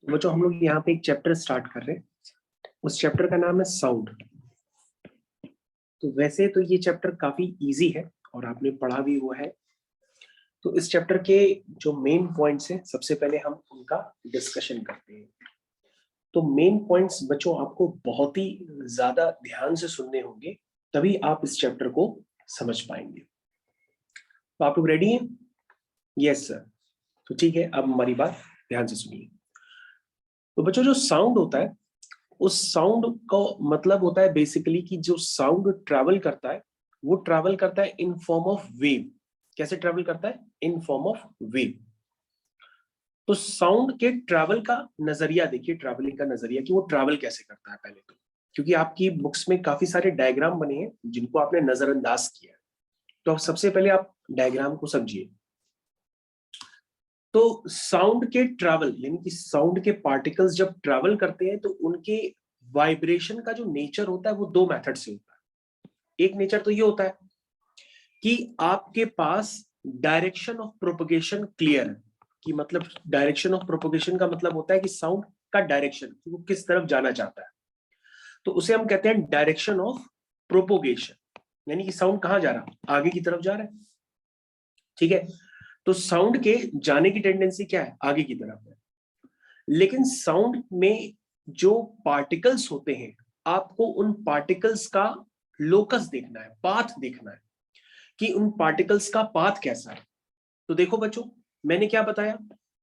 बच्चों हम लोग यहाँ पे एक चैप्टर स्टार्ट कर रहे हैं। उस चैप्टर का नाम है साउंड। तो वैसे तो ये चैप्टर काफी इजी है और आपने पढ़ा भी हुआ है। तो इस चैप्टर के जो मेन पॉइंट्स हैं सबसे पहले हम उनका डिस्कशन करते हैं। तो मेन पॉइंट्स बच्चों आपको बहुत ही ज्यादा ध्यान से सुनने होंगे, तभी आप इस चैप्टर को समझ पाएंगे। तो आप लोग रेडी हैं? Yes sir. तो ठीक है, अब हमारी बात ध्यान से सुनिए। तो बच्चों जो साउंड होता है, उस साउंड का मतलब होता है बेसिकली कि जो साउंड ट्रैवल करता है वो ट्रैवल करता है इन फॉर्म ऑफ वेव। कैसे ट्रैवल करता है? In form of wave. तो साउंड के ट्रैवल का नजरिया देखिए, ट्रैवलिंग का नजरिया कि वो ट्रैवल कैसे करता है पहले तो, क्योंकि आपकी बुक्स में काफी सारे डायग्राम बने हैं जिनको आपने नजरअंदाज किया है। तो अब सबसे पहले आप डायग्राम को समझिए। तो साउंड के ट्रैवल यानी कि साउंड के पार्टिकल्स जब ट्रैवल करते हैं तो उनके वाइब्रेशन का जो नेचर होता है वो दो मेथड से होता है। एक नेचर तो ये होता है कि आपके पास डायरेक्शन ऑफ प्रोपगेशन क्लियर है, कि मतलब डायरेक्शन ऑफ प्रोपगेशन का मतलब होता है कि साउंड का डायरेक्शन वो किस तरफ जाना चाहता है। तो उसे हम कहते हैं डायरेक्शन ऑफ प्रोपोगेशन, यानी कि साउंड कहां जा रहा है? आगे की तरफ जा रहा है। ठीक है, तो साउंड के जाने की टेंडेंसी क्या है? आगे की तरफ है। लेकिन साउंड में जो पार्टिकल्स होते हैं, आपको उन पार्टिकल्स का लोकस देखना है, पाथ देखना है कि उन पार्टिकल्स का पाथ कैसा है। तो देखो बच्चों, मैंने क्या बताया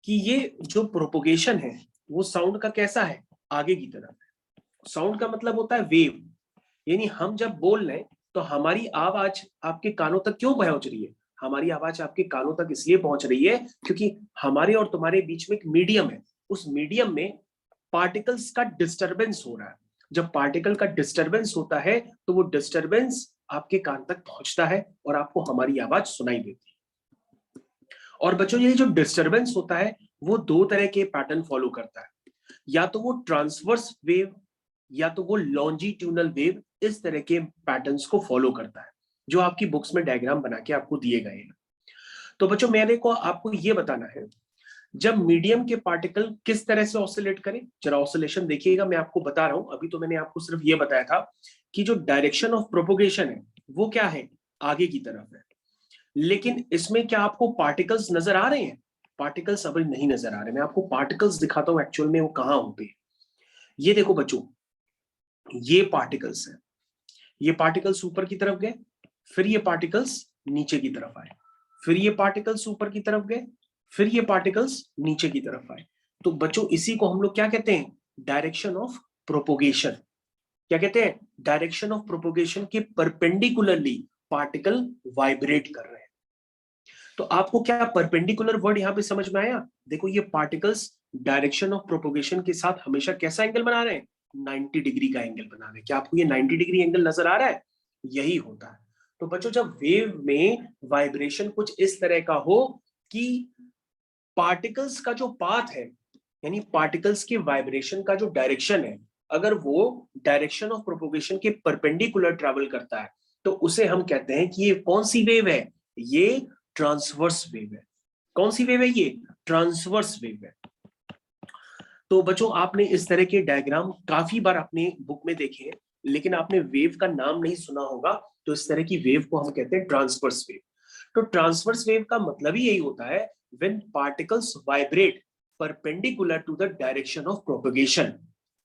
कि ये जो प्रोपोगेशन है वो साउंड का कैसा है? आगे की तरफ है। साउंड का मतलब होता है वेव, यानी हम जब बोल रहे हैं तो हमारी आवाज आपके कानों तक क्यों पहुंच रही है? हमारी आवाज आपके कानों तक इसलिए पहुंच रही है क्योंकि हमारे और तुम्हारे बीच में एक मीडियम है। उस मीडियम में पार्टिकल्स का डिस्टरबेंस हो रहा है। जब पार्टिकल का डिस्टरबेंस होता है तो वो डिस्टरबेंस आपके कान तक पहुंचता है और आपको हमारी आवाज सुनाई देती है। और बच्चों ये जो डिस्टरबेंस होता है वो दो तरह के पैटर्न फॉलो करता है। या तो वो ट्रांसवर्स वेव या तो वो लॉन्जिट्यूडनल वेव, इस तरह के पैटर्न्स को फॉलो करता है जो आपकी बुक्स में डायग्राम बना के आपको दिए गए हैं। तो बच्चों मेरे को आपको ये बताना है, जब मीडियम के पार्टिकल किस तरह से ऑसिलेट करें, जरा ऑसिलेशन देखिएगा। मैं आपको बता रहा हूं, अभी तो मैंने आपको सिर्फ ये बताया था कि जो डायरेक्शन ऑफ प्रोपोगेशन है वो क्या है? आगे की तरफ है। लेकिन इसमें क्या आपको पार्टिकल्स नजर आ रहे हैं? पार्टिकल्स अभी नहीं नजर आ रहे। मैं आपको पार्टिकल्स दिखाता हूं एक्चुअल में वो कहां होते हैं। ये देखो बच्चों, ये पार्टिकल्स है। ये पार्टिकल्स ऊपर की तरफ गए, फिर ये पार्टिकल्स नीचे की तरफ आए, फिर ये पार्टिकल्स ऊपर की तरफ गए, फिर ये पार्टिकल्स नीचे की तरफ आए। तो बच्चों इसी को हम लोग क्या कहते हैं? Direction of propagation. क्या कहते हैं? डायरेक्शन ऑफ प्रोपोगेशन के परपेंडिकुलरली पार्टिकल वाइब्रेट कर रहे हैं। तो आपको क्या परपेंडिकुलर वर्ड यहां पे समझ में आया? देखो ये पार्टिकल्स डायरेक्शन ऑफ प्रोपोगेशन के साथ हमेशा कैसा एंगल बना रहे हैं? 90 डिग्री का एंगल बना रहे हैं। क्या आपको ये 90 डिग्री एंगल नजर आ रहा है? यही होता है। तो बच्चों जब वेव में वाइब्रेशन कुछ इस तरह का हो कि पार्टिकल्स का जो पाथ है, यानी पार्टिकल्स के वाइब्रेशन का जो डायरेक्शन है, अगर वो डायरेक्शन ऑफ प्रोपोगेशन के परपेंडिकुलर ट्रैवल करता है तो उसे हम कहते हैं कि ये कौन सी वेव है? ये ट्रांसवर्स वेव है। कौन सी वेव है? ये ट्रांसवर्स वेव है। तो बच्चों आपने इस तरह के डायग्राम काफी बार अपने बुक में देखे हैं, लेकिन आपने वेव का नाम नहीं सुना होगा। तो इस तरह की वेव को हम कहते हैं ट्रांसवर्स वेव। तो ट्रांसवर्स वेव का मतलब ही यही होता है, when particles vibrate perpendicular to the direction of propagation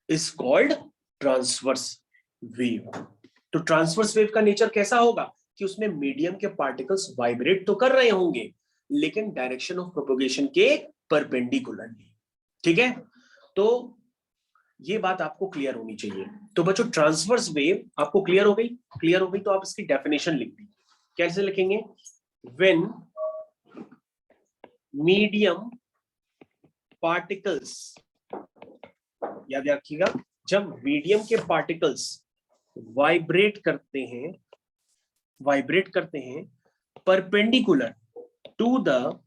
is called transverse wave. तो ट्रांसवर्स वेव का नेचर कैसा होगा कि उसमें मीडियम के पार्टिकल्स वाइब्रेट तो कर रहे होंगे लेकिन डायरेक्शन ऑफ प्रोपगेशन के परपेंडिकुलरली। ठीक है, तो ये बात आपको क्लियर होनी चाहिए। तो बच्चों ट्रांसवर्स वेव आपको क्लियर हो गई? क्लियर हो गई तो आप इसकी डेफिनेशन लिख दीजिए। कैसे लिखेंगे? व्हेन मीडियम पार्टिकल्स, याद रखिएगा, जब मीडियम के पार्टिकल्स वाइब्रेट करते हैं perpendicular to the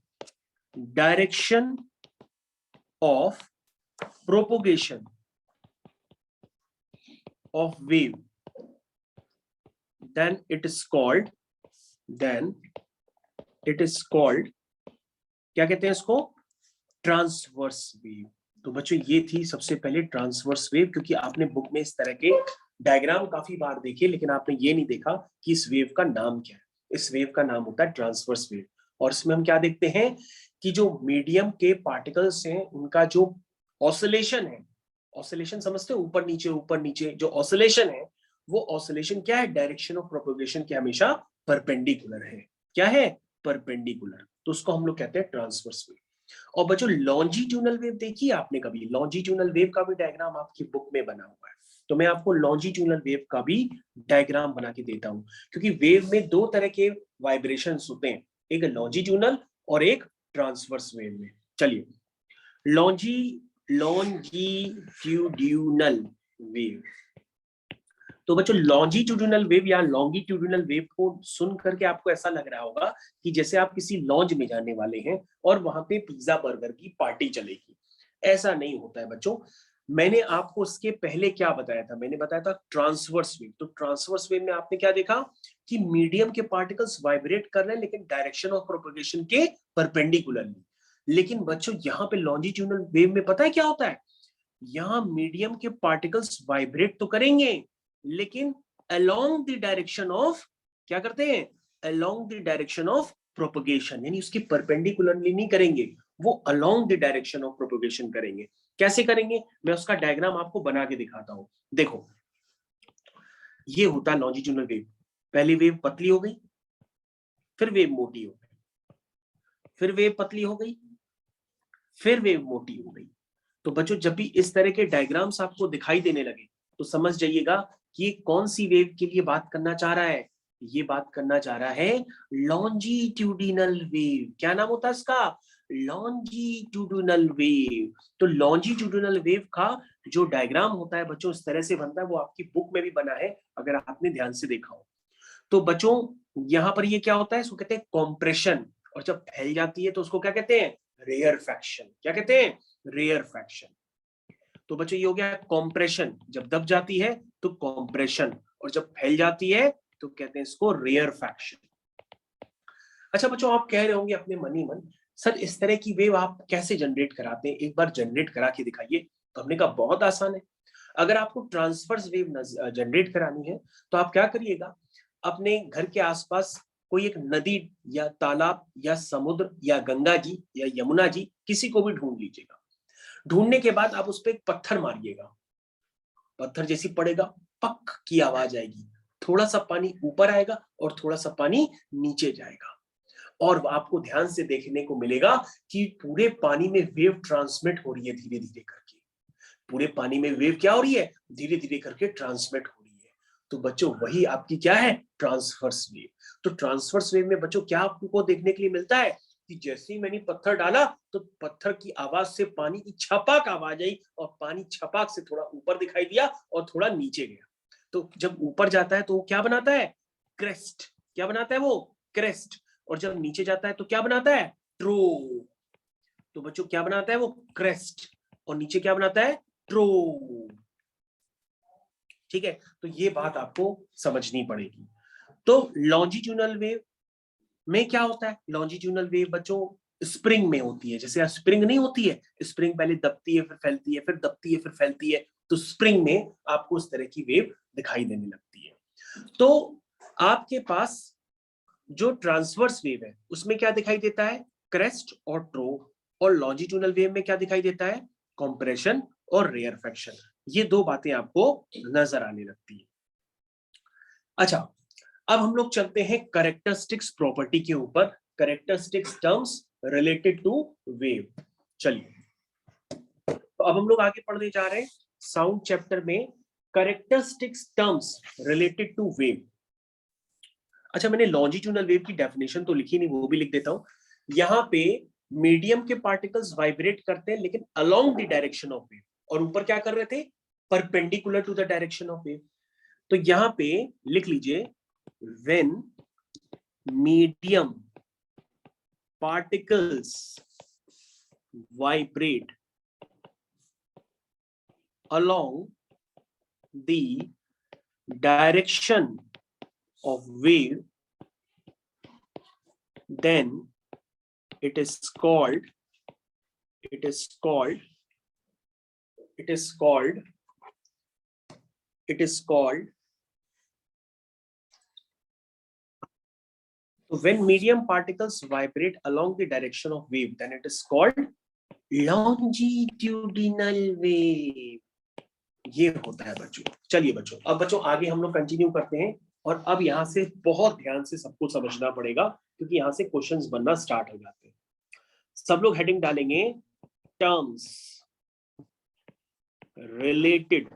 direction of propagation of wave, then it is called क्या कहते हैं इसको? Transverse wave. तो बच्चों ये थी सबसे पहले ट्रांसवर्स वेव, क्योंकि आपने बुक में इस तरह के डायग्राम काफी बार देखे, लेकिन आपने ये नहीं देखा कि इस वेव का नाम क्या है। इस वेव का नाम होता है ट्रांसवर्स वेव। और इसमें हम क्या देखते हैं कि जो मीडियम के पार्टिकल्स हैं उनका जो ऑसिलेशन है, ऑसिलेशन समझते हो, ऊपर नीचे जो ऑसिलेशन है, वो ऑसिलेशन क्या है, डायरेक्शन ऑफ प्रोपगेशन के हमेशा परपेंडिकुलर है। क्या है, परपेंडिकुलर। तो उसको हम लोग कहते हैं ट्रांसवर्स वेव। और बच्चों लॉन्जिट्यूनल वेव देखी है आपने कभी? लॉन्जिट्यूनल वेव का भी डायग्राम आपकी बुक में बना हुआ है। तो मैं आपको लॉन्जिट्यूनल वेव का भी डायग्राम बना के देता हूं, क्योंकि वेव में दो तरह के वाइब्रेशंस होते हैं, एक लॉन्जिट्यूनल और एक ट्रांसवर्स वेव में। चलिए, लॉन्जिट्यूडिनल वेव। तो बच्चों लॉन्जिट्यूडिनल वेव या लॉन्गिट्यूडिनल वेव को सुन करके आपको ऐसा लग रहा होगा कि जैसे आप किसी लॉन्ज में जाने वाले हैं और वहां पे पिज्जा बर्गर की पार्टी चलेगी। ऐसा नहीं होता है बच्चों। मैंने आपको इसके पहले क्या बताया था? मैंने बताया था ट्रांसवर्स वेव। तो ट्रांसवर्स वेव में आपने क्या देखा कि मीडियम के पार्टिकल्स वाइब्रेट कर रहे हैं, लेकिन डायरेक्शन ऑफ प्रोपगेशन के परपेंडिकुलरली। लेकिन बच्चों यहाँ पे लॉन्जिट्यूडिनल वेव में पता है क्या होता है? यहाँ मीडियम के पार्टिकल्स वाइब्रेट तो करेंगे, लेकिन अलोंग द डायरेक्शन ऑफ, क्या करते हैं, along the direction of propagation, यानी उसकी परपेंडिकुलरली नहीं करेंगे, वो along the direction of propagation करेंगे। कैसे करेंगे? मैं उसका डायग्राम आपको बना के दिखाता हूं। देखो, ये होता है लॉन्जिट्यूडिनल वेव। पहली वेव पतली हो गई, फिर वेव मोटी हो गई, फिर वेव पतली हो गई, फिर वेव मोटी हो गई। तो बच्चों जब भी इस तरह के डायग्राम्स आपको दिखाई देने लगे तो समझ जाइएगा कि ये कौन सी वेव के लिए बात करना चाह रहा है। ये बात करना चाह रहा है लॉन्जिट्यूडिनल वेव। क्या नाम होता है इसका? Longitudinal wave. तो लॉन्जिट्यूडिनल वेव का जो डायग्राम होता है बच्चों इस तरह से बनता है, वो आपकी बुक में भी बना है अगर आपने ध्यान से देखा हो। तो बच्चों यहां पर ये क्या होता है, इसको कहते हैं कॉम्प्रेशन। और जब फैल जाती है तो उसको क्या कहते हैं? रेयरफैक्शन। क्या कहते हैं? रेयरफैक्शन। तो बच्चों ये हो गया कॉम्प्रेशन, जब दब जाती है तो कॉम्प्रेशन, और जब फैल जाती है तो कहते हैं इसको रेयरफैक्शन। अच्छा बच्चों, आप कह रहे होंगे अपने मन ही मन, सर इस तरह की वेव आप कैसे जनरेट कराते हैं, एक बार जनरेट करा के दिखाइए। तो हमने कहा बहुत आसान है। अगर आपको ट्रांसवर्स वेव जनरेट करानी है तो आप क्या करिएगा, अपने घर के आसपास कोई एक नदी या तालाब या समुद्र या गंगा जी या यमुना जी, किसी को भी ढूंढ लीजिएगा। ढूंढने के बाद आप उस पर एक पत्थर मारिएगा। पत्थर जैसी पड़ेगा, पक की आवाज आएगी, थोड़ा सा पानी ऊपर आएगा और थोड़ा सा पानी नीचे जाएगा। और आपको ध्यान से देखने को मिलेगा कि पूरे पानी में वेव ट्रांसमिट हो रही है धीरे धीरे करके। पूरे पानी में वेव क्या हो रही है? धीरे धीरे करके ट्रांसमिट हो रही है। तो बच्चों वही आपकी क्या है? Transverse wave. तो ट्रांसवर्स वेव में बच्चों क्या आपको देखने के लिए मिलता है कि जैसे ही मैंने पत्थर डाला तो पत्थर की आवाज से पानी की छपाक आवाज आई, और पानी छपाक से थोड़ा ऊपर दिखाई दिया और थोड़ा नीचे गया। तो जब ऊपर जाता है तो वो क्या बनाता है? क्रेस्ट। क्या बनाता है वो? क्रेस्ट। और जब नीचे जाता है तो क्या बनाता है? ट्रो। तो बच्चों क्या बनाता है वो? क्रेस्ट। और नीचे क्या बनाता है? ट्रो। ठीक है, तो ये बात आपको समझनी पड़ेगी। तो लॉन्जिट्यूडनल वेव में क्या होता है? लॉन्जिट्यूडनल वेव बच्चों स्प्रिंग में होती है। जैसे स्प्रिंग नहीं होती है, स्प्रिंग पहले दबती है फिर फैलती है, फिर दबती है फिर फैलती है। तो स्प्रिंग में आपको इस तरह की वेव दिखाई देने लगती है। तो आपके पास जो ट्रांसवर्स वेव है उसमें क्या दिखाई देता है? क्रेस्ट और ट्रो। और लॉन्जिट्यूडनल वेव में क्या दिखाई देता है? कॉम्प्रेशन और रेयरफैक्शन। ये दो बातें आपको नजर आने लगती है। अच्छा, अब हम लोग चलते हैं कैरेक्टरिस्टिक्स प्रॉपर्टी के ऊपर, characteristics terms related to wave. चलिए, तो अब हम लोग आगे पढ़ने जा रहे हैं साउंड चैप्टर में characteristics terms related to wave. अच्छा, मैंने लॉन्जिट्यूडनल वेव की डेफिनेशन तो लिखी नहीं, वो भी लिख देता हूं। यहां पे मीडियम के पार्टिकल्स वाइब्रेट करते हैं लेकिन along the direction of wave, और ऊपर क्या कर रहे थे? Perpendicular to the direction of wave. तो यहां पे लिख लीजिए, when medium particles vibrate along the direction of wave, then it is called it is called when medium particles vibrate along the direction of wave, then it is called longitudinal wave. ये होता है बच्चों। चलिए बच्चों, अब बच्चों आगे हम लोग कंटिन्यू करते हैं, और अब यहां से बहुत ध्यान से सबको समझना पड़ेगा, क्योंकि यहां से क्वेश्चंस बनना स्टार्ट हो जाते हैं। सब लोग हेडिंग डालेंगे terms related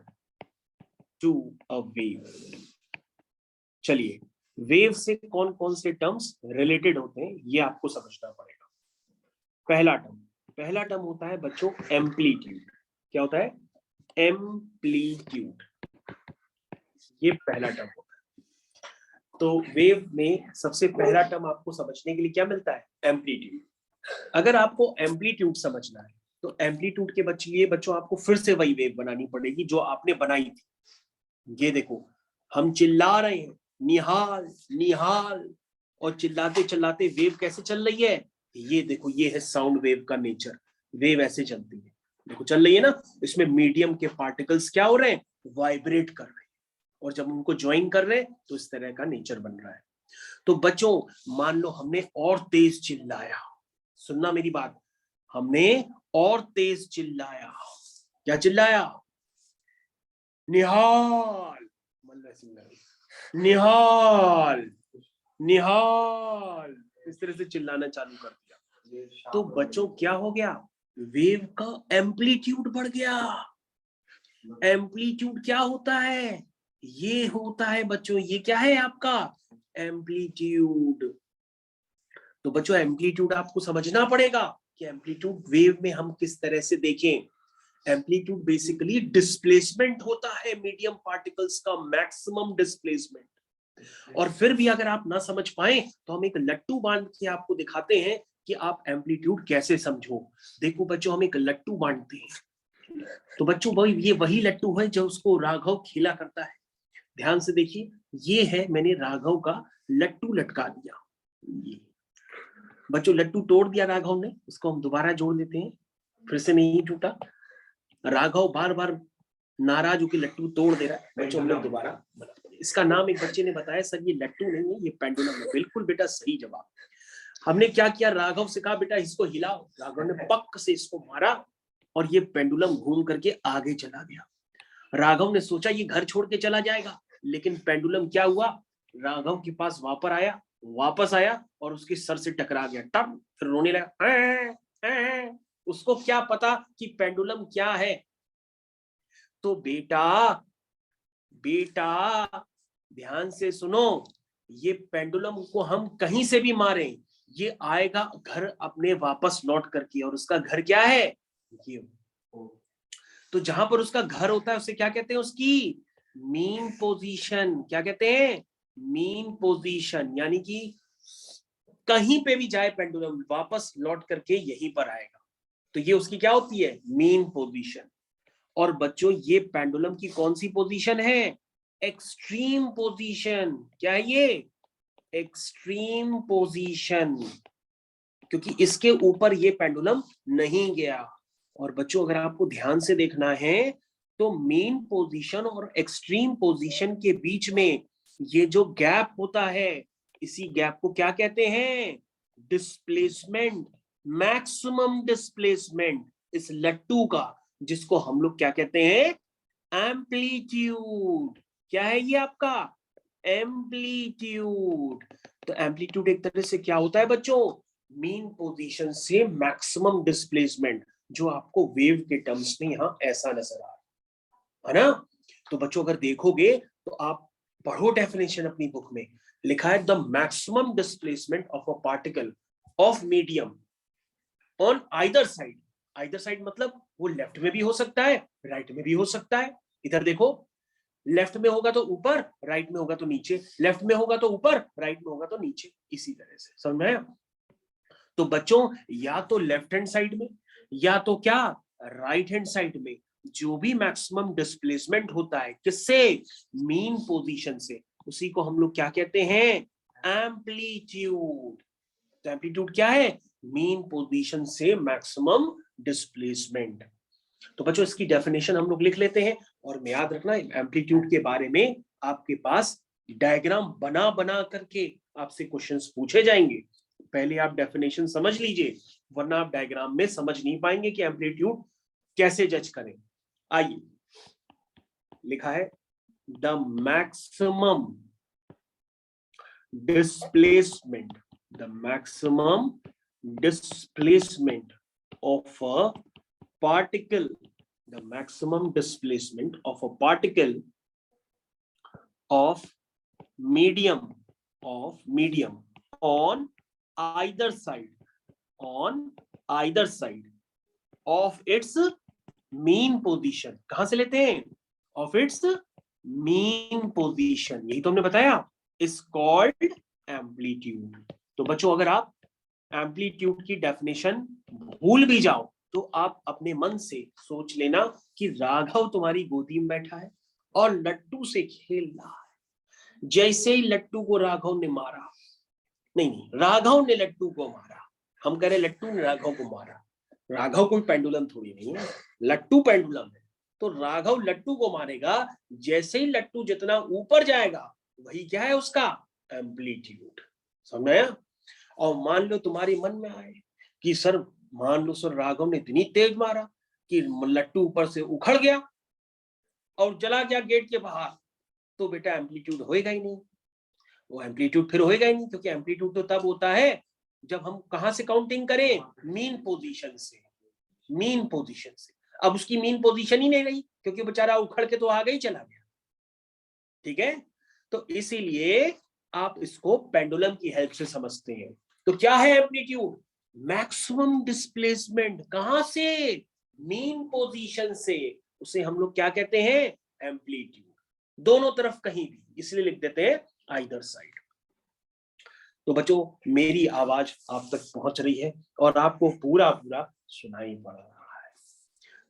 to a wave. चलिए, वेव से कौन कौन से टर्म्स रिलेटेड होते हैं ये आपको समझना पड़ेगा। पहला टर्म होता है बच्चों एम्पलीट्यूड। क्या होता है? एम्पलीट्यूड, ये पहला टर्म होता है। तो वेव में सबसे पहला टर्म आपको समझने के लिए क्या मिलता है? एम्पलीट्यूड। अगर आपको एम्पलीट्यूड समझना है तो एम्पलीट्यूड के लिए बच्चों आपको फिर से वही वेव बनानी पड़ेगी जो आपने बनाई थी। ये देखो, हम चिल्ला रहे हैं निहाल निहाल, और चिल्लाते चिल्लाते वेव कैसे चल रही है? ये देखो, ये है साउंड वेव का नेचर। वेव ऐसे चलती है, देखो चल रही है ना। इसमें मीडियम के पार्टिकल्स क्या हो रहे हैं? वाइब्रेट कर रहे हैं, और जब उनको ज्वाइन कर रहे हैं तो इस तरह का नेचर बन रहा है। तो बच्चों मान लो हमने और तेज चिल्लाया, सुनना मेरी बात, हमने और तेज चिल्लाया। क्या चिल्लाया? निहाल, निहाल निहाल, इस तरह से चिल्लाना चालू कर दिया। तो बच्चों क्या हो गया? वेव का एम्पलीट्यूड बढ़ गया। एम्पलीट्यूड क्या होता है? ये होता है बच्चों, ये क्या है आपका? एम्पलीट्यूड। तो बच्चों एम्पलीट्यूड आपको समझना पड़ेगा कि एम्पलीट्यूड वेव में हम किस तरह से देखें। एम्पलीट्यूड बेसिकली डिस्प्लेसमेंट होता है मीडियम पार्टिकल्स का, मैक्सिमम डिस्प्लेसमेंट। और फिर भी अगर आप ना समझ पाए तो हम एक लट्टू बांध के आपको दिखाते हैं कि आप एम्पलीट्यूड कैसे समझो। देखो बच्चों, हम एक लट्टू बांधते हैं, तो बच्चों ये वही लट्टू है जो उसको राघव खेला करता है। ध्यान से देखिए, ये है, मैंने राघव का लट्टू लटका दिया। ये बच्चों लट्टू तोड़ दिया राघव ने, उसको हम दोबारा जोड़ देते हैं, फिर से नहीं टूटा। राघव बार बार नाराज होकर लट्टू तोड़ दे रहा है। बच्चों हम लोग दोबारा, इसका नाम एक बच्चे ने बताया, सर ये लट्टू नहीं है, ये पेंडुलम है। बिल्कुल बेटा सही जवाब। हमने क्या किया? राघव से कहा बेटा इसको हिलाओ। राघव ने पक से इसको मारा और ये पेंडुलम घूम करके आगे चला गया। राघव ने सोचा ये घर छोड़ के चला जाएगा, लेकिन पेंडुलम क्या हुआ? राघव के पास वापस आया और उसके सर से टकरा गया। तब फिर रोने लगा। उसको क्या पता कि पेंडुलम क्या है। तो बेटा ध्यान से सुनो, ये पेंडुलम को हम कहीं से भी मारें, ये आएगा घर अपने वापस लौट करके, और उसका घर क्या है? ये। तो जहां पर उसका घर होता है उसे क्या कहते हैं? उसकी मीन पोजीशन। क्या कहते हैं? Mean position. यानी कि कहीं पे भी जाए पेंडुलम, वापस लौट करके यहीं पर आएगा। तो ये उसकी क्या होती है? Mean position. और बच्चों ये पेंडुलम की कौन सी पोजीशन है? Extreme position. क्या है ये? एक्सट्रीम पोजीशन, क्योंकि इसके ऊपर ये पेंडुलम नहीं गया। और बच्चों अगर आपको ध्यान से देखना है तो मेन पोजीशन और एक्सट्रीम पोजीशन के बीच में ये जो गैप होता है, इसी गैप को क्या कहते हैं? डिस्प्लेसमेंट, मैक्सिमम डिस्प्लेसमेंट इस लट्टू का, जिसको हम लोग क्या कहते हैं? एम्पलीट्यूड। क्या है ये आपका? एम्पलीट्यूड। तो एम्पलीट्यूड एक तरह से क्या होता है बच्चों? मीन पोजीशन से मैक्सिमम डिस्प्लेसमेंट, जो आपको वेव के टर्म्स में यहां ऐसा नजर आ रहा है ना। तो बच्चों अगर देखोगे तो आप पढ़ो डेफिनेशन अपनी बुक में, लिखा है the maximum displacement of a particle of medium on either side. Either side मतलब वो लेफ्ट में भी हो सकता है, राइट में भी हो सकता है। इधर देखो, लेफ्ट में होगा तो ऊपर, राइट में होगा तो नीचे, लेफ्ट में होगा तो ऊपर, राइट में होगा तो नीचे, इसी तरह से। समझ में आया? तो बच्चों या तो लेफ्ट हैंड साइड में या तो क्या राइट हैंड साइड में जो भी मैक्सिमम डिस्प्लेसमेंट होता है, किससे? मीन पोजीशन से, उसी को हम लोग क्या कहते हैं? एम्पलीट्यूड। तो एम्पलीट्यूड क्या है? मीन पोजीशन से मैक्सिमम डिस्प्लेसमेंट। तो बच्चों इसकी डेफिनेशन हम लोग लिख लेते हैं, और याद रखना एम्पलीट्यूड के बारे में आपके पास डायग्राम बना बना करके आपसे क्वेश्चंस पूछे जाएंगे। पहले आप डेफिनेशन समझ लीजिए, वरना आप डायग्राम में समझ नहीं पाएंगे कि एम्पलीट्यूड कैसे जज करें। आइए, लिखा है the maximum displacement, the maximum displacement of a particle, the maximum displacement of a particle of medium on either side of its mean position। कहां से लेते हैं? of its mean position, यही तो हमने बताया, is called amplitude। तो बच्चों अगर आप एम्पलीट्यूड की डेफिनेशन भूल भी जाओ तो आप अपने मन से सोच लेना कि राघव तुम्हारी गोदी में बैठा है और लट्टू से खेल रहा है। जैसे ही लट्टू को राघव ने मारा, नहीं, राघव ने लट्टू को मारा, हम कह रहे लट्टू ने राघव को मारा। राघव कोई पेंडुलम थोड़ी नहीं है, लट्टू पेंडुलम है। तो राघव लट्टू को मारेगा, जैसे ही लट्टू जितना ऊपर जाएगा वही क्या है उसका एम्पलीट्यूड। समझ आया? और मान लो तुम्हारे मन में आए कि सर, मान लो सर राघव ने इतनी तेज मारा कि लट्टू ऊपर से उखड़ गया और चला गया गेट के बाहर, तो बेटा एम्पलीट्यूड होएगा ही नहीं, वो एम्पलीट्यूड फिर होएगा ही नहीं, क्योंकि एम्पलीट्यूड तो तब होता है जब हम कहां से काउंटिंग करें? मीन पोजीशन से, मीन पोजीशन से। अब उसकी मीन पोजीशन ही नहीं रही, क्योंकि बेचारा उखड़ के तो आगे ही चला गया। ठीक है, तो इसीलिए आप इसको पेंडुलम की हेल्प से समझते हैं। तो क्या है एम्पलीट्यूड? मैक्सिमम डिस्प्लेसमेंट, कहां से? मीन पोजीशन से। उसे हम लोग क्या कहते हैं? एम्पलीट्यूड। दोनों तरफ कहीं भी, इसलिए लिख देते हैं आइदर साइड। तो बच्चों मेरी आवाज आप तक पहुंच रही है और आपको पूरा पूरा सुनाई पड़ रहा है।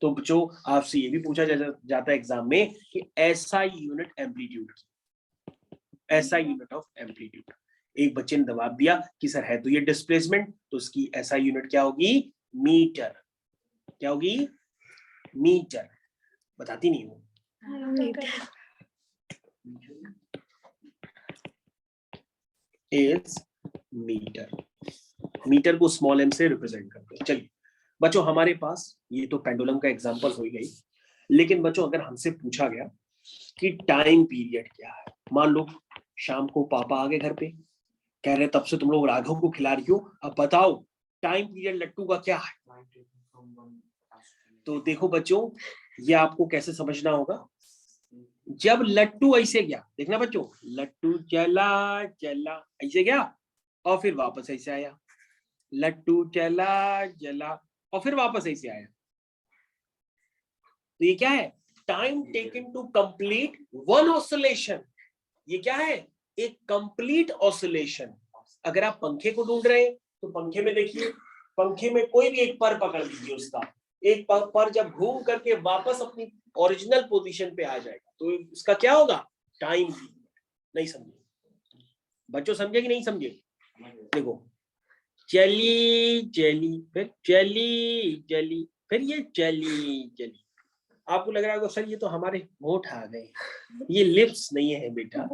तो बच्चों आपसे ये भी पूछा जाता है एग्जाम में कि SI यूनिट एम्पलीट्यूड की, SI यूनिट ऑफ एम्पलीट्यूड। एक बच्चे ने जवाब दिया कि सर है तो ये डिस्प्लेसमेंट, तो इसकी SI यूनिट क्या होगी? मीटर। क्या होगी? मीटर। बताती नहीं हूं, इज मीटर। मीटर को स्मॉल m से रिप्रेजेंट करते हैं। चलिए बच्चों, हमारे पास ये तो पेंडुलम का एग्जांपल हो गई, लेकिन बच्चों अगर हमसे पूछा गया कि टाइम पीरियड क्या है, मान लो शाम को पापा आ गए घर पे, कह रहे तब से तुम लोग राघव को खिला रही हो, अब बताओ टाइम पीरियड लट्टू का क्या है? तो देखो बच्चों, ये आपको कैसे समझना होगा। जब लट्टू ऐसे गया, देखना बच्चों, लट्टू चला चला ऐसे गया और फिर वापस ऐसे आया, लट्टू चला चला और फिर वापस ऐसे आया, तो ये क्या है? Time taken to complete one oscillation. ये क्या है? एक कंप्लीट ऑसिलेशन। अगर आप पंखे को ढूंढ रहे हैं तो पंखे में देखिए, पंखे में कोई भी एक पर पकड़ लीजिए, उसका एक पर जब घूम करके वापस अपनी ओरिजिनल पोजीशन पे आ जाएगा तो इसका क्या होगा? टाइम। नहीं समझे बच्चों? समझे कि नहीं समझे? देखो, चली चली, फिर चली चली, फिर ये चली चली। आपको लग रहा होगा सर ये तो हमारे होंठ आ गए। ये लिप्स नहीं है बेटा,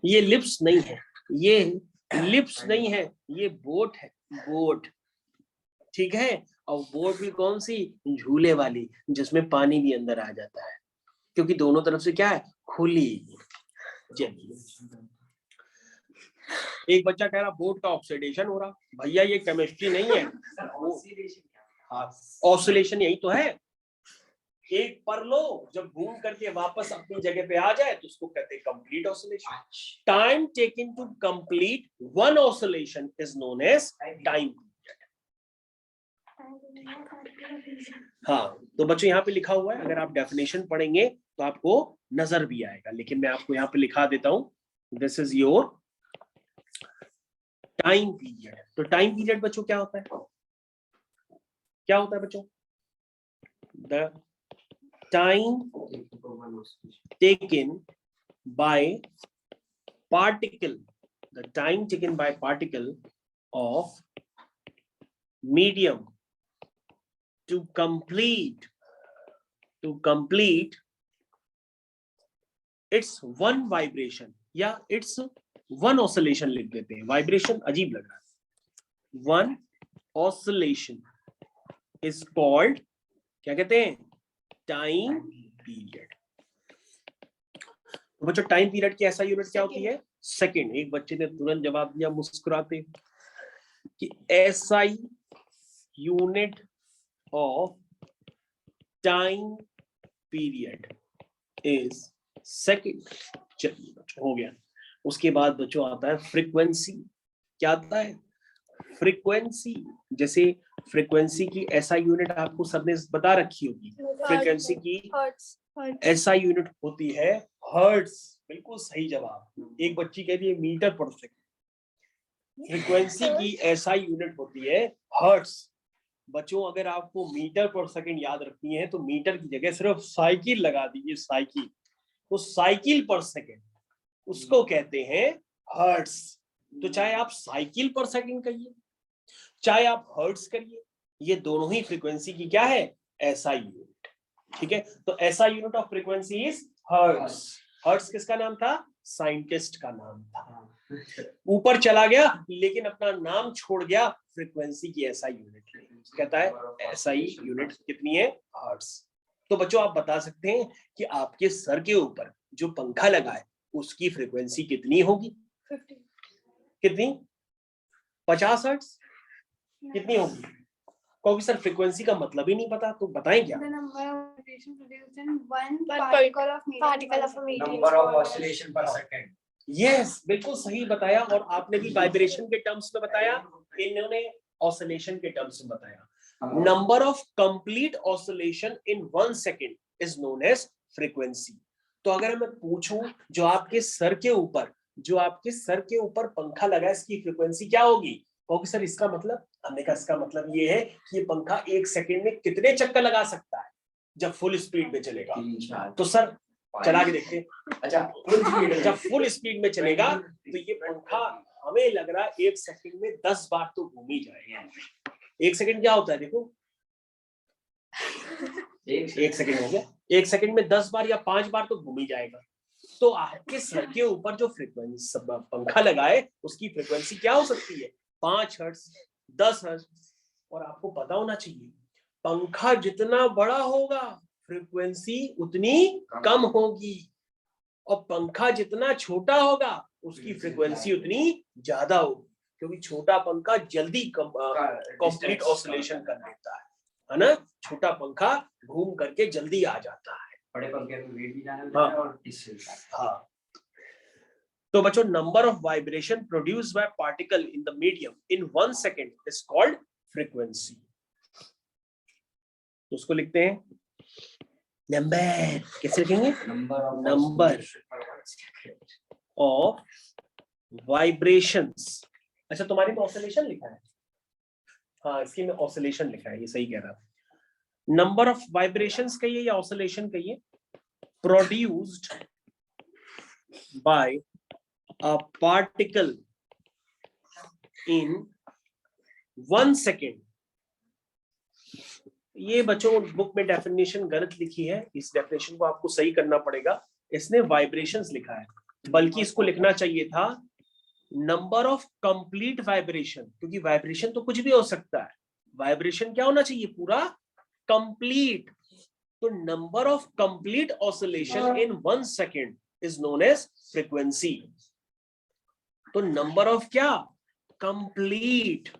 ये लिप्स नहीं है, ये लिप्स नहीं है, ये बोट है, बोट। ठीक है, और बोट भी कौन सी? झूले वाली, जिसमें पानी भी अंदर आ जाता है, क्योंकि दोनों तरफ से क्या है? खुली। एक बच्चा कह रहा बोट का ऑक्सीडेशन हो रहा। भैया ये केमिस्ट्री नहीं है, ऑसिलेशन यही तो है। एक पर लो, जब घूम करके वापस अपनी जगह पे आ जाए तो उसको कहते हैं complete oscillation. Time taken to complete one oscillation is known as time. हाँ, तो बच्चों यहाँ पे लिखा हुआ है, अगर आप डेफिनेशन पढ़ेंगे तो आपको नजर भी आएगा, लेकिन मैं आपको यहाँ पे लिखा देता हूं, this is your time period. तो टाइम पीरियड बच्चों क्या होता है? क्या होता है बच्चों? The time taken by particle, the time taken by particle of medium to complete its one vibration या its one oscillation लिख देते हैं, वाइब्रेशन अजीब लग रहा है, one oscillation is called, क्या कहते हैं, टाइम पीरियड। तो बच्चों टाइम पीरियड की ऐसा यूनिट क्या होती है, सेकंड। एक बच्चे ने तुरंत जवाब दिया मुस्कुराते कि SI unit of time period is second. चलिए बच्चों हो गया। उसके बाद बच्चों आता है फ्रीक्वेंसी। क्या आता है, फ्रीक्वेंसी। जैसे फ्रीक्वेंसी की SI यूनिट आपको सबने बता रखी होगी, फ्रीक्वेंसी की SI यूनिट होती है हर्ट्ज। बिल्कुल सही जवाब। एक बच्ची कहती है मीटर पर सेकंड, फ्रीक्वेंसी की SI यूनिट होती है हर्ट्ज। बच्चों अगर आपको मीटर पर सेकंड याद रखनी है तो मीटर की जगह सिर्फ साइकिल लगा दीजिए, साइकिल। तो साइकिल पर सेकंड उसको कहते हैं हर्ट्ज। तो चाहे आप साइकिल पर सेकंड कहिए, चाहे आप हर्ट्ज करिए, ये दोनों ही फ्रीक्वेंसी की क्या है, SI यूनिट। ठीक है, तो SI unit of frequency is hertz. Hertz किसका नाम था, साइंटिस्ट का नाम था। ऊपर चला गया लेकिन अपना नाम छोड़ गया फ्रीक्वेंसी की SI यूनिट में। कहता है SI यूनिट कितनी है, हर्ट्ज। तो बच्चों आप बता सकते हैं कि आपके सर के ऊपर जो पंखा लगा है उसकी फ्रीक्वेंसी कितनी होगी, 50। कितनी, 50 हर्ट्ज कितनी होगी। क्योंकि सर फ्रीक्वेंसी का मतलब ही नहीं पता, तो बताएं क्या। यस, बिल्कुल सही बताया। और आपने भी वाइब्रेशन के टर्म्स में बताया, इन्होंने ऑसिलेशन के टर्म्स में बताया। Number of complete oscillation in 1 second is known as frequency. तो अगर मैं पूछूं जो आपके सर के ऊपर पंखा लगा है इसकी फ्रीक्वेंसी क्या होगी, क्योंकि सर इसका मतलब, हमने कहा इसका मतलब ये है कि ये पंखा 1 सेकेंड में कितने चक्कर लगा सकता है जब फुल स्पीड में चलेगा। तो सर चला के देखते हैं। अच्छा, जब फुल स्पीड में चलेगा तो ये पंखा हमें लग रहा है 1 सेकेंड में 10 बार तो घूम ही जाएगा। 1 सेकेंड क्या होता है देखो, 1 सेकेंड हो गया, 1 सेकेंड में 10 बार या 5 बार तो घूम ही जाएगा। तो आपके सर के ऊपर जो फ्रीक्वेंसी पंखा लगा है उसकी फ्रीक्वेंसी क्या हो सकती है, 5 हर्ट्ज, 10 हर्ट्ज। और आपको पता होना चाहिए पंखा जितना बड़ा होगा फ्रीक्वेंसी उतनी कम होगी, और पंखा जितना छोटा होगा उसकी फ्रीक्वेंसी उतनी ज्यादा होगी, क्योंकि छोटा पंखा जल्दी कंप्लीट ऑसिलेशन कर देता है ना। छोटा पंखा घूम करके जल्दी आ जाता है, बड़े पंखे में वेट भी जाना होता है और डिस्टेंस। हाँ, तो बच्चों number of vibration produced by particle in the medium in 1 second is called frequency. तो उसको लिखते हैं नंबर, कैसे लिखेंगे, नंबर ऑफ वाइब्रेशंस। अच्छा तुम्हारी तो ऑसिलेशन लिखा है, हाँ इसकी में ऑसिलेशन लिखा है, ये सही कह रहा है। नंबर ऑफ वाइब्रेशंस कहिए या ऑसिलेशन कहिए, produced by a particle in 1 second. ये बच्चों बुक में डेफिनेशन गलत लिखी है, इस डेफिनेशन को आपको सही करना पड़ेगा। इसने वाइब्रेशंस लिखा है, बल्कि इसको लिखना चाहिए था नंबर ऑफ कंप्लीट वाइब्रेशन, क्योंकि वाइब्रेशन तो कुछ भी हो सकता है, वाइब्रेशन क्या होना चाहिए, पूरा कंप्लीट। तो number of complete oscillation in 1 second is known as frequency. तो नंबर ऑफ क्या, complete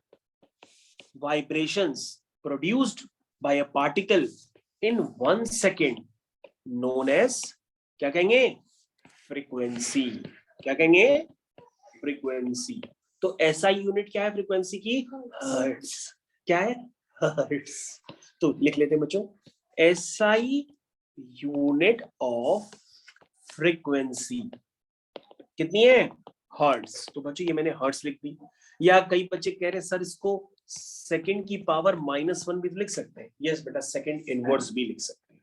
vibrations produced by a particle in 1 second known as, क्या कहेंगे, फ्रीक्वेंसी। क्या कहेंगे, फ्रीक्वेंसी। तो SI यूनिट क्या है फ्रीक्वेंसी की, हर्ट्ज। क्या है, हर्ट्ज। तो लिख लेते हैं बच्चों, SI यूनिट ऑफ फ्रीक्वेंसी कितनी है, हर्ट्ज। तो बच्चों ये मैंने हर्ट्ज लिख दी। या कई बच्चे कह रहे हैं सर इसको सेकंड की पावर -1 भी तो लिख सकते हैं। यस बेटा, सेकंड इनवर्स भी लिख सकते हैं।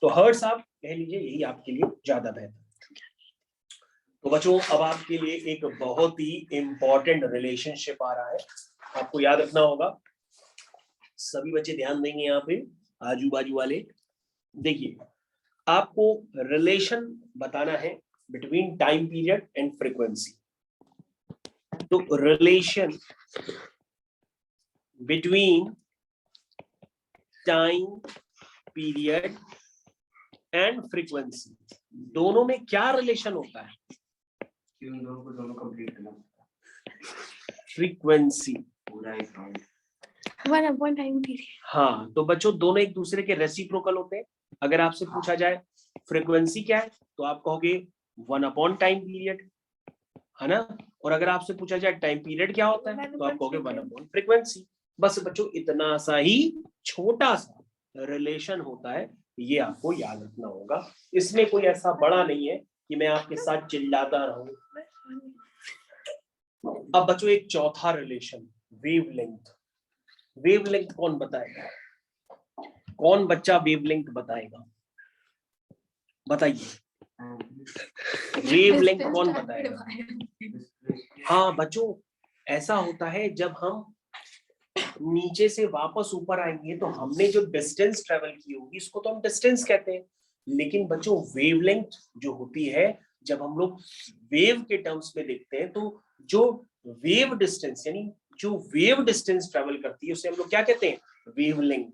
तो हर्ट्ज आप कह लीजिए, यही आपके लिए ज्यादा बेहतर। तो बच्चों अब आपके लिए एक बहुत ही इंपॉर्टेंट रिलेशनशिप आ रहा है, आपको याद रखना होगा। सभी बच्चे ध्यान देंगे यहाँ पे, आजू बाजू वाले। देखिए, आपको रिलेशन बताना है between time period and frequency. तो relation between time period and frequency, दोनों में क्या रिलेशन होता है? दोनों कंप्लीट करना, फ्रीक्वेंसी पूरा एक round. One upon time period. हाँ, तो बच्चों दोनों एक दूसरे के रेसिप्रोकल होते हैं। अगर आपसे पूछा जाए फ्रीक्वेंसी क्या है, तो आप कहोगे 1 अपॉन टाइम पीरियड, है ना। और अगर आपसे पूछा जाए टाइम पीरियड क्या होता है, तो आप कहोगे 1 अपॉन फ्रीक्वेंसी। बस बच्चों इतना सा ही छोटा सा रिलेशन होता है, ये आपको याद रखना होगा। इसमें कोई ऐसा बड़ा नहीं है कि मैं आपके साथ चिल्लाता रहूं। अब बच्चों एक चौथा रिलेशन, वेवलेंथ। वेवलेंथ कौन बताएगा? कौन बच्चा वेवलेंथ बताएगा? बताइए, वेवलेंथ कौन बताएगा? हाँ बच्चों, ऐसा होता है जब हम नीचे से वापस ऊपर आएंगे तो हमने जो डिस्टेंस ट्रेवल की होगी इसको तो हम डिस्टेंस कहते हैं। लेकिन बच्चों वेवलेंथ जो होती है, जब हम लोग वेव के टर्म्स में देखते हैं, तो जो वेव डिस्टेंस यानी जो वेव डिस्टेंस ट्रेवल करती है उसे हम लोग क्या कहते हैं? Wavelength.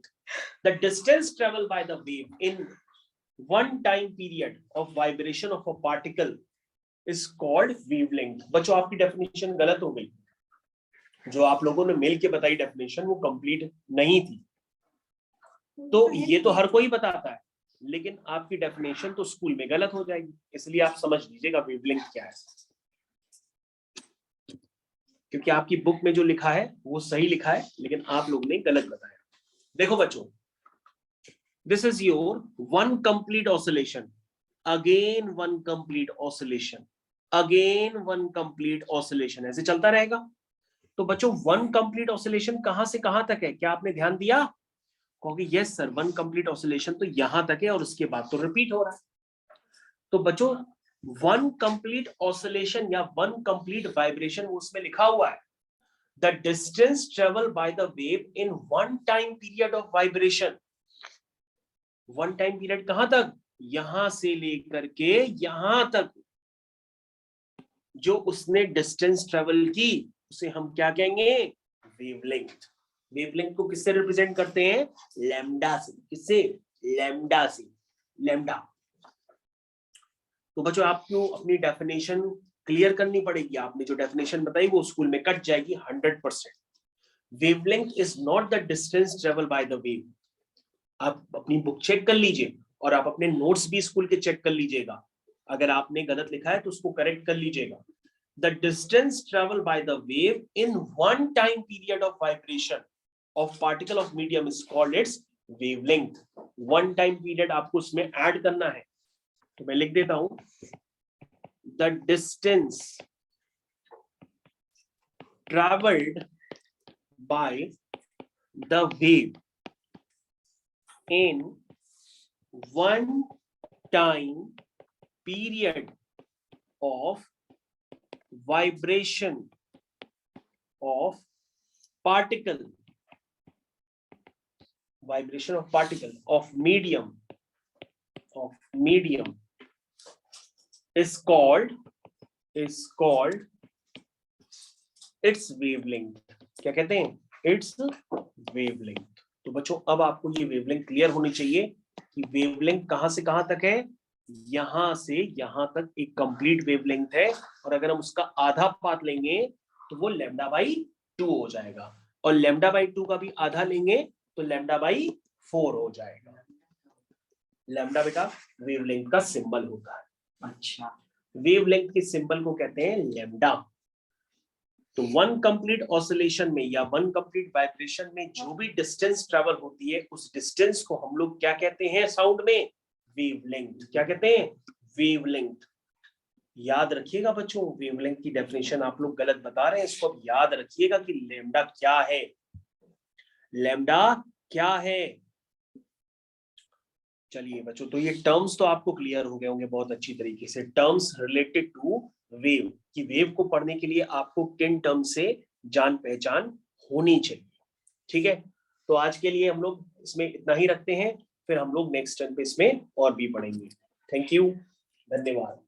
The distance travel by the wave in one time period of vibration of a particle is called wavelength। बच्चों आपकी डेफिनेशन गलत हो गई, जो आप लोगों ने मिल के बताई डेफिनेशन वो कंप्लीट नहीं थी। तो ये तो हर कोई बताता है, लेकिन आपकी डेफिनेशन तो स्कूल में गलत हो जाएगी, इसलिए आप समझ लीजिएगा वेवलेंथ क्या है, क्योंकि आपकी बुक में जो लिखा है वो सही लिखा है, लेकिन आप लोगों ने गलत बताया। देखो बच्चों, this is your one complete oscillation, again one complete oscillation, again one complete oscillation, ऐसे चलता रहेगा। तो बच्चों वन कंप्लीट ऑसिलेशन कहां से कहां तक है? क्या आपने ध्यान दिया? कहोगे yes sir, one complete oscillation तो यहां तक है और उसके बाद तो रिपीट हो रहा है। तो बच्चों वन कंप्लीट ऑसिलेशन या वन कंप्लीट वाइब्रेशन उसमें लिखा हुआ है the distance travel by the wave in one time period of vibration. One time period कहां तक? यहां से लेकर के यहां तक जो उसने डिस्टेंस ट्रेवल की उसे हम क्या कहेंगे? वेवलेंथ। वेवलेंथ को किससे रिप्रेजेंट करते हैं? लैम्डा से। किससे? लैम्डा से। लैम्डा। तो बच्चों आपको अपनी डेफिनेशन क्लियर करनी पड़ेगी। आपने जो डेफिनेशन बताई वो स्कूल में कट जाएगी 100%। Wavelength is not the distance travel by the wave. आप अपनी बुक चेक कर लीजिए और आप अपने नोट्स भी स्कूल के चेक कर लीजिएगा। अगर आपने गलत लिखा है तो उसको करेक्ट कर लीजिएगा। The distance traveled by the wave in one time period of vibration of particle of medium is called its wavelength। one time period आपको उसमें ऐड करना है, तो मैं लिख देता हूं the distance traveled by the wave in one time period of vibration of particle, vibration of particle of medium is called its wavelength। क्या कहते हैं? its wavelength। तो बच्चों अब आपको ये वेवलेंथ क्लियर होनी चाहिए कि वेवलेंथ कहां से कहां तक है। यहां से यहां तक एक कंप्लीट वेवलेंथ है, और अगर हम उसका आधा पार्ट लेंगे तो वो लैम्डा बाई 2 हो जाएगा, और लैम्डा बाई 2 का भी आधा लेंगे तो लैम्डा बाई 4 हो जाएगा। लैम्डा बेटा वेवलेंथ का सिंबल होता है। अच्छा, वेवलेंथ के सिंबल को कहते हैं लैम्डा। तो वन कंप्लीट ऑसिलेशन में या वन कंप्लीट वाइब्रेशन में जो भी डिस्टेंस ट्रेवल होती है उस डिस्टेंस को हम लोग क्या कहते हैं साउंड में? वेवलेंथ। क्या कहते हैं? वेवलेंथ। याद रखिएगा बच्चों, वेवलेंथ की डेफिनेशन आप लोग गलत बता रहे हैं, इसको अब याद रखिएगा कि लैम्डा क्या है। लैम्डा क्या है? चलिए बच्चों, तो ये टर्म्स तो आपको क्लियर हो गए होंगे बहुत अच्छी तरीके से। टर्म्स रिलेटेड टू वेव, कि वेव को पढ़ने के लिए आपको किन टर्म से जान पहचान होनी चाहिए। ठीक है, तो आज के लिए हम लोग इसमें इतना ही रखते हैं, फिर हम लोग नेक्स्ट टर्न पे इसमें और भी पढ़ेंगे। थैंक यू, धन्यवाद।